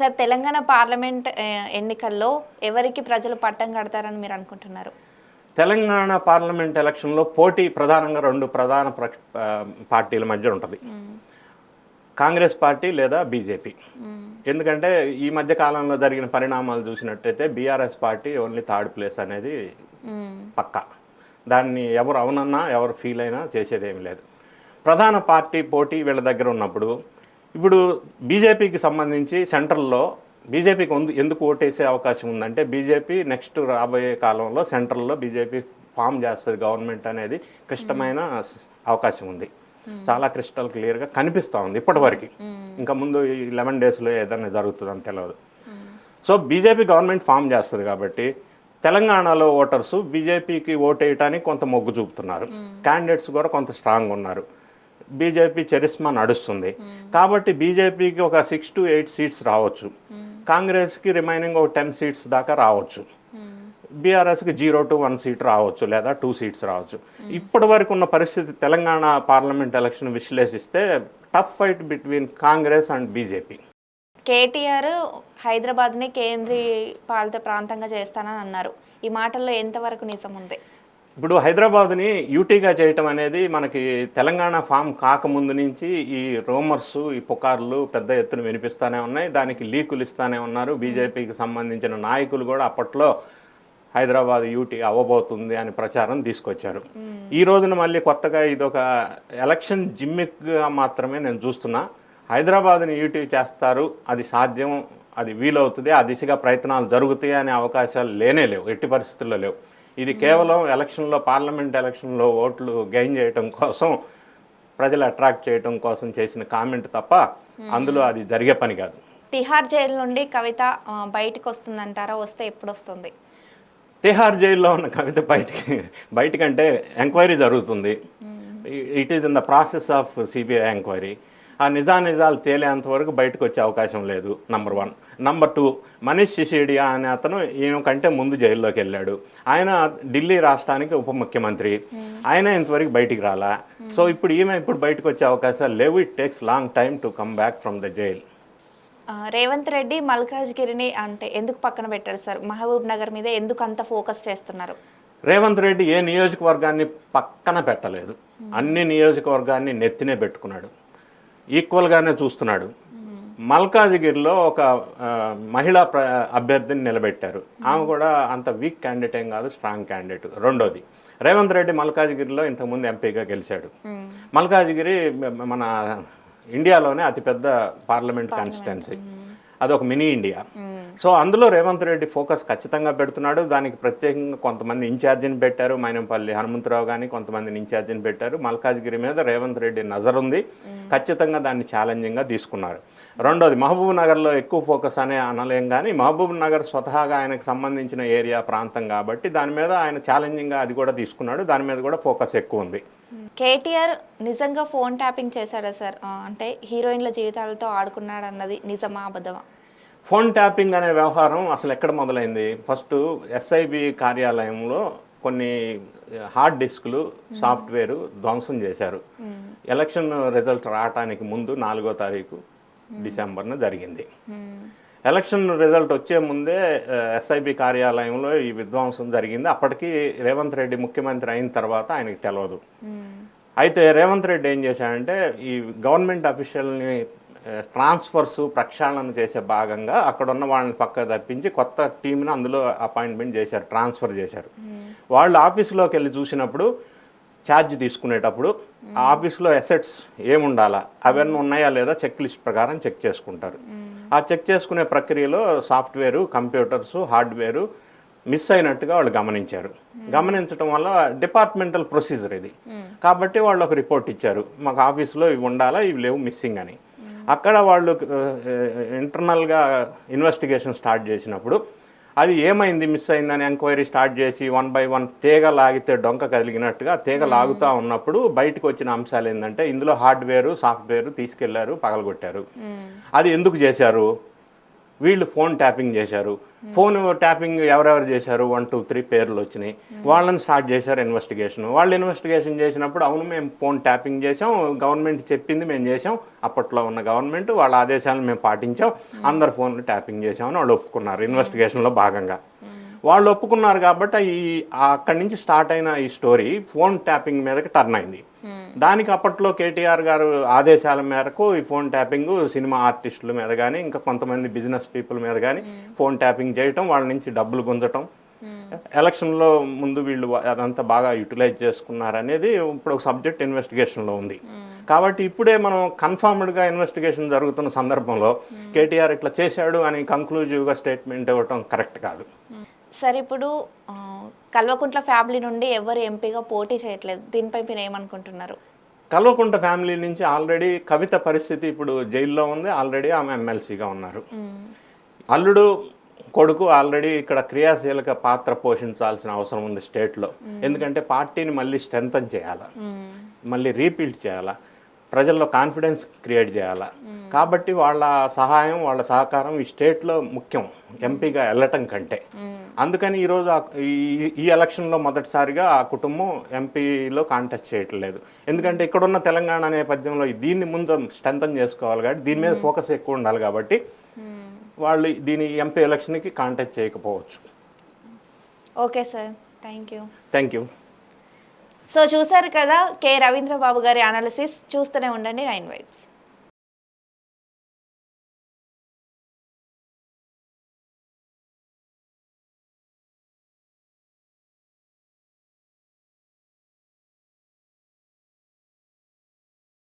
Sir Telangana parliament ఎన్నికల్లో ఎవరికి ప్రజలు పట్టం కడతారని మీరు అనుకుంటున్నారు? తెలంగాణ పార్లమెంట్ ఎలక్షన్లో పోటీ ప్రధానంగా రెండు ప్రధాన పార్టీల మధ్య ఉంటుంది. కాంగ్రెస్ పార్టీ లేదా బీజేపీ. ఎందుకంటే ఈ మధ్య కాలంలో జరిగిన పరిణామాలు చూసినట్టయితే BRS party only third place అనేది పక్కా. దాన్ని ఎవరు అవునన్నా ఎవరు ఫీల్ అయినా చేసేదేమీ లేదు. ప్రధాన పార్టీ పోటీ వీళ్ళ దగ్గర ఉన్నప్పుడు ఇప్పుడు బీజేపీకి సంబంధించి సెంట్రల్లో బీజేపీకి ఎందుకు ఓటేసే అవకాశం ఉందంటే బీజేపీ నెక్స్ట్ రాబోయే కాలంలో సెంట్రల్లో బీజేపీ ఫామ్ చేస్తుంది గవర్నమెంట్ అనేది క్లిష్టమైన అవకాశం ఉంది. చాలా క్రిస్టల్ క్లియర్గా కనిపిస్తూ ఉంది ఇప్పటివరకు. ఇంకా ముందు ఈ 11 డేస్లో ఏదైనా జరుగుతుందని తెలియదు. సో బీజేపీ గవర్నమెంట్ ఫామ్ చేస్తుంది కాబట్టి తెలంగాణలో ఓటర్సు బీజేపీకి ఓటేయటానికి కొంత మొగ్గు చూపుతున్నారు. క్యాండిడేట్స్ కూడా కొంత స్ట్రాంగ్ ఉన్నారు. బీజేపీ చరిస్మా నడుస్తుంది కాబట్టి బీజేపీకి ఒక 6 to 8 సీట్స్ రావచ్చు. కాంగ్రెస్కి రిమైనింగ్ ఒక 10 సీట్స్ దాకా రావచ్చు. బీఆర్ఎస్కి 0 to 1 సీట్ రావచ్చు లేదా 2 సీట్స్ రావచ్చు. ఇప్పటి వరకు ఉన్న పరిస్థితి తెలంగాణ పార్లమెంట్ ఎలక్షన్ విశ్లేషిస్తే tough fight between Congress and BJP. KTR హైదరాబాద్ని కేంద్రీయ పాలిత ప్రాంతంగా చేస్తానని అన్నారు. ఈ మాటల్లో ఎంతవరకు నిజం ఉంది? ఇప్పుడు హైదరాబాద్ని యూటీగా చేయటం అనేది మనకి తెలంగాణ ఫామ్ కాకముందు నుంచి ఈ రూమర్స్ ఈ పుకార్లు పెద్ద ఎత్తున వినిపిస్తూనే ఉన్నాయి. దానికి లీకులు ఇస్తూనే ఉన్నారు. బీజేపీకి సంబంధించిన నాయకులు కూడా అప్పట్లో హైదరాబాద్ యూటీ అవ్వబోతుంది అని ప్రచారం తీసుకొచ్చారు. ఈ రోజున మళ్ళీ కొత్తగా ఇదొక ఎలక్షన్ జిమ్మిక్గా మాత్రమే నేను చూస్తున్నా. హైదరాబాద్ని యూటీ చేస్తారు, అది సాధ్యం, అది వీలవుతుంది, ఆ దిశగా ప్రయత్నాలు జరుగుతాయి అనే అవకాశాలు లేనే లేవు, ఎట్టి పరిస్థితుల్లో లేవు. ఇది కేవలం ఎలక్షన్లో పార్లమెంట్ ఎలక్షన్లో ఓట్లు గెయిన్ చేయడం కోసం ప్రజలు అట్రాక్ట్ చేయడం కోసం చేసిన కామెంట్ తప్ప అందులో అది జరిగే పని కాదు. తిహార్ జైలు నుండి కవిత బయటకు వస్తుందంటారా? వస్తే ఎప్పుడు వస్తుంది? తిహార్ జైల్లో ఉన్న కవిత బయటకంటే ఎంక్వైరీ జరుగుతుంది. It is in the process of CBI enquiry. ఆ నిజాలు తేలేంత వరకు బయటకు వచ్చే అవకాశం లేదు. నంబర్ 1. నంబర్ 2, మనీష్ సిసోడియా అనే అతను ఈమె కంటే ముందు జైల్లోకి వెళ్ళాడు. ఆయన ఢిల్లీ రాష్ట్రానికి ఉప ముఖ్యమంత్రి. ఆయన ఇంతవరకు బయటికి రాలా. సో ఇప్పుడు బయటకు వచ్చే అవకాశాలు లేవు. It takes long time to come back from the jail. Revanth Reddy మల్కాజ్గిరిని అంటే ఎందుకు పక్కన పెట్టారు సార్? మహబూబ్ నగర్ మీద ఎందుకు అంత ఫోకస్ చేస్తున్నారు? రేవంత్ రెడ్డి ఏ నియోజకవర్గాన్ని పక్కన పెట్టలేదు. అన్ని నియోజకవర్గాన్ని నెత్తినే పెట్టుకున్నాడు, ఈక్వల్గానే చూస్తున్నాడు. మల్కాజ్గిరిలో ఒక మహిళా అభ్యర్థిని నిలబెట్టారు. ఆమె కూడా అంత వీక్ క్యాండిడేట్ ఏం కాదు, స్ట్రాంగ్ క్యాండిడేట్. రెండోది, రేవంత్ రెడ్డి మల్కాజ్గిరిలో ఇంతకుముందు ఎంపీగా గెలిచాడు. మల్కాజ్గిరి మన ఇండియాలోనే అతిపెద్ద పార్లమెంట్ కాన్స్టిట్యున్సీ, అదొక మినీ ఇండియా. సో అందులో రేవంత్ రెడ్డి ఫోకస్ ఖచ్చితంగా పెడుతున్నాడు. దానికి ప్రత్యేకంగా కొంతమంది ఇన్ఛార్జిని పెట్టారు. మైనంపల్లి హనుమంతరావు కానీ కొంతమందిని ఇన్ఛార్జిని పెట్టారు. మల్కాజ్గిరి మీద రేవంత్ రెడ్డి నజర్ ఉంది. ఖచ్చితంగా దాన్ని ఛాలెంజింగ్గా తీసుకున్నారు. రెండోది, మహబూబ్ నగర్లో ఎక్కువ ఫోకస్ అనే అనలేం కానీ మహబూబ్ నగర్ స్వతహాగా ఆయనకు సంబంధించిన ఏరియా ప్రాంతం కాబట్టి దాని మీద ఆయన ఛాలెంజింగ్గా అది కూడా తీసుకున్నాడు. దాని మీద కూడా ఫోకస్ ఎక్కువ ఉంది. కేటీఆర్ నిజంగా ఫోన్ ట్యాపింగ్ చేశాడా సార్? అంటే హీరోయిన్ల జీవితాలతో ఆడుకున్నాడు అన్నది నిజమా అబద్ధమా? ఫోన్ ట్యాపింగ్ అనే వ్యవహారం అసలు ఎక్కడ మొదలైంది? ఫస్ట్ ఎస్ఐబి కార్యాలయంలో కొన్ని హార్డ్ డిస్కులు సాఫ్ట్వేరు ధ్వంసం చేశారు. ఎలక్షన్ రిజల్ట్ రావటానికి ముందు 4వ తారీఖు డిసెంబర్న జరిగింది. ఎలక్షన్ రిజల్ట్ వచ్చే ముందే ఎస్ఐబి కార్యాలయంలో ఈ విధ్వంసం జరిగింది. అప్పటికి రేవంత్ రెడ్డి ముఖ్యమంత్రి అయిన తర్వాత ఆయనకి తెలియదు. అయితే రేవంత్ రెడ్డి ఏం చేశాడంటే ఈ గవర్నమెంట్ అఫీషియల్ని ట్రాన్స్ఫర్స్ ప్రక్షాళన చేసే భాగంగా అక్కడ ఉన్న వాళ్ళని పక్క తప్పించి కొత్త టీంని అందులో అపాయింట్మెంట్ చేశారు, ట్రాన్స్ఫర్ చేశారు. వాళ్ళు ఆఫీసులోకి వెళ్ళి చూసినప్పుడు ఛార్జ్ తీసుకునేటప్పుడు ఆ ఆఫీస్లో అసెట్స్ ఏముండాలా అవన్నీ ఉన్నాయా లేదా చెక్ లిస్ట్ ప్రకారం చెక్ చేసుకుంటారు. ఆ చెక్ చేసుకునే ప్రక్రియలో సాఫ్ట్వేరు, కంప్యూటర్సు, హార్డ్వేరు మిస్ అయినట్టుగా వాళ్ళు గమనించారు. గమనించడం వల్ల డిపార్ట్మెంటల్ ప్రొసీజర్ ఇది కాబట్టి వాళ్ళు ఒక రిపోర్ట్ ఇచ్చారు, మాకు ఆఫీస్లో ఇవి ఉండాలా, ఇవి లేవు మిస్సింగ్ అని. అక్కడ వాళ్ళు ఇంటర్నల్గా ఇన్వెస్టిగేషన్ స్టార్ట్ చేసినప్పుడు అది ఏమైంది మిస్ అయిందని ఎంక్వైరీ స్టార్ట్ చేసి 1 by 1 తీగ లాగితే డొంక కదిలినట్టుగా తీగ లాగుతూ ఉన్నప్పుడు బయటకు వచ్చిన అంశాలు ఏంటంటే ఇందులో హార్డ్వేరు, సాఫ్ట్వేరు తీసుకెళ్లారు, పగలగొట్టారు. అది ఎందుకు చేశారు? వీళ్ళు ఫోన్ ట్యాపింగ్ చేశారు. ఫోన్ ట్యాపింగ్ ఎవరెవరు చేశారు 1 2 3 పేర్లు వచ్చినాయి. వాళ్ళని స్టార్ట్ చేశారు ఇన్వెస్టిగేషన్. వాళ్ళు ఇన్వెస్టిగేషన్ చేసినప్పుడు అవును మేము ఫోన్ ట్యాపింగ్ చేసాం, గవర్నమెంట్ చెప్పింది మేము చేసాం, అప్పట్లో ఉన్న గవర్నమెంట్ వాళ్ళ ఆదేశాలను మేము పాటించాం, అందరు ఫోన్లు ట్యాపింగ్ చేసామని వాళ్ళు ఒప్పుకున్నారు ఇన్వెస్టిగేషన్లో భాగంగా. వాళ్ళు ఒప్పుకున్నారు కాబట్టి అక్కడి నుంచి స్టార్ట్ అయిన ఈ స్టోరీ ఫోన్ ట్యాపింగ్ మీదకి టర్న్ అయింది. దానికి అప్పట్లో కేటీఆర్ గారు ఆదేశాల మేరకు ఈ ఫోన్ ట్యాపింగ్ సినిమా ఆర్టిస్టుల మీద కానీ ఇంకా కొంతమంది బిజినెస్ పీపుల్ మీద కానీ ఫోన్ ట్యాపింగ్ చేయటం, వాళ్ళ నుంచి డబ్బులు గుంజటం, ఎలక్షన్లో ముందు వీళ్ళు అదంతా బాగా యూటిలైజ్ చేసుకున్నారు అనేది ఇప్పుడు ఒక సబ్జెక్ట్ ఇన్వెస్టిగేషన్లో ఉంది. కాబట్టి ఇప్పుడే మనం కన్ఫర్మ్డ్గా ఇన్వెస్టిగేషన్ జరుగుతున్న సందర్భంలో కేటీఆర్ ఇట్లా చేశాడు అని కంక్లూజివ్గా స్టేట్మెంట్ ఇవ్వటం కరెక్ట్ కాదు. సరే, ఇప్పుడు కల్వకుంట్ల ఫ్యామిలీ నుండి ఎవరు ఎంపీగా పోటీ చేయట్లేదు, దీనిపై మీరు ఏమనుకుంటున్నారు? కల్వకుంట్ల ఫ్యామిలీ నుంచి ఆల్రెడీ కవిత పరిస్థితి ఇప్పుడు జైల్లో ఉంది, ఆల్రెడీ ఆమె ఎమ్మెల్సీగా ఉన్నారు. అల్లుడు కొడుకు ఆల్రెడీ ఇక్కడ క్రియాశీలక పాత్ర పోషించాల్సిన అవసరం ఉంది స్టేట్లో. ఎందుకంటే పార్టీని మళ్ళీ స్ట్రెంథన్ చేయాలా, మళ్ళీ రీబిల్డ్ చేయాలా, ప్రజల్లో కాన్ఫిడెన్స్ క్రియేట్ చేయాలా. కాబట్టి వాళ్ళ సహాయం వాళ్ళ సహకారం ఈ స్టేట్లో ముఖ్యం ఎంపీగా వెళ్ళటం కంటే. అందుకని ఈరోజు ఈ ఎలక్షన్లో మొదటిసారిగా ఆ కుటుంబం ఎంపీలో కాంటెస్ట్ చేయట్లేదు. ఎందుకంటే ఇక్కడున్న తెలంగాణ నేపథ్యంలో దీన్ని ముందు స్ట్రెంథన్ చేసుకోవాలి కాబట్టి దీని మీద ఫోకస్ ఎక్కువ ఉండాలి కాబట్టి వాళ్ళు దీని ఎంపీ ఎలక్షన్కి కాంటెస్ట్ చేయకపోవచ్చు. Okay sir, thank you. Thank you. So చూసారు కదా కె రవీంద్రబాబు గారి అనాలిసిస్. చూస్తూనే ఉండండి 9 వైబ్స్.